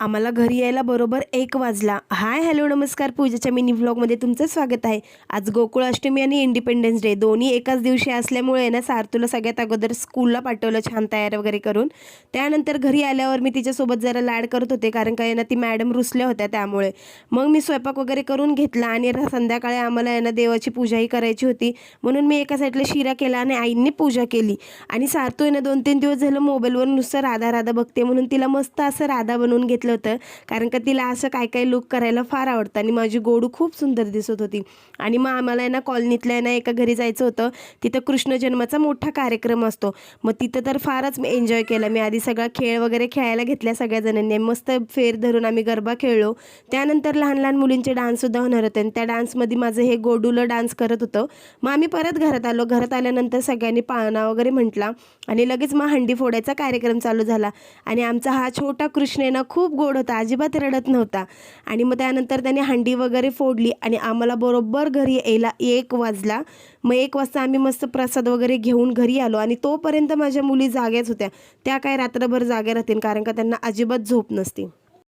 आम्हाला घरी यायला बरोबर 1 वाजला. हाय हॅलो नमस्कार, पूजाच्या मिनी व्लॉगमध्ये तुमचं स्वागत आहे. आज गोकुळाष्टमी आणि इंडिपेंडन्स डे दोन्ही एकाच दिवशी असल्यामुळे ना सार्थूला सगळ्यात अगोदर स्कूलला पाठवलं छान तयार वगैरे करून. त्यानंतर घरी आल्यावर मी तिच्यासोबत जरा लाड करत होते, कारण काय ना ती मॅडम रुसल्या होत्या त्यामुळे. मग मी स्वयंपाक वगैरे करून घेतला आणि संध्याकाळी आम्हाला ना देवाची पूजाही करायची होती, म्हणून मी एका साईडला शिरा केला आणि आईंनी पूजा केली. आणि सार्थू ना 2-3 दिवस झालं मोबाईलवर नुसतं राधा राधा बघते, म्हणून तिला मस्त असं राधा बनवून घेतलं होतं, कारण का तिला असं काय काय लुक करायला फार आवडतं. आणि माझी गोडू खूप सुंदर दिसत होती. आणि मग आम्हाला ना कॉलनीतल्या ना एका घरी जायचं होतं, तिथं कृष्ण जन्माचा मोठा कार्यक्रम असतो. मग तिथं तर फारच एन्जॉय केला मी. आधी सगळा खेळ वगैरे खेळायला घेतल्या सगळ्या जणांनी, मस्त फेर धरून आम्ही गरबा खेळलो. त्यानंतर लहान लहान मुलींचे डान्ससुद्धा होणार होते आणि त्या डान्समध्ये माझं हे गोडूला डान्स करत होतं. मग आम्ही परत घरात आलो. घरात आल्यानंतर सगळ्यांनी पाळणा वगैरे म्हटला आणि लगेच मग हंडी फोडायचा कार्यक्रम चालू झाला. आणि आमचा हा छोटा कृष्ण ना खूप गोड होता, अजिबात रडत नव्हता. आणि मग त्यानंतर त्याने हंडी वगैरे फोडली आणि आम्हाला बरोबर घरी यायला 1 वाजला. मग 1 वाजता आम्ही मस्त प्रसाद वगैरे घेऊन घरी आलो. आणि तोपर्यंत माझ्या मुली जाग्याच होत्या. त्या काय रात्रभर जाग्या राहतील, कारण का त्यांना अजिबात झोप नसते.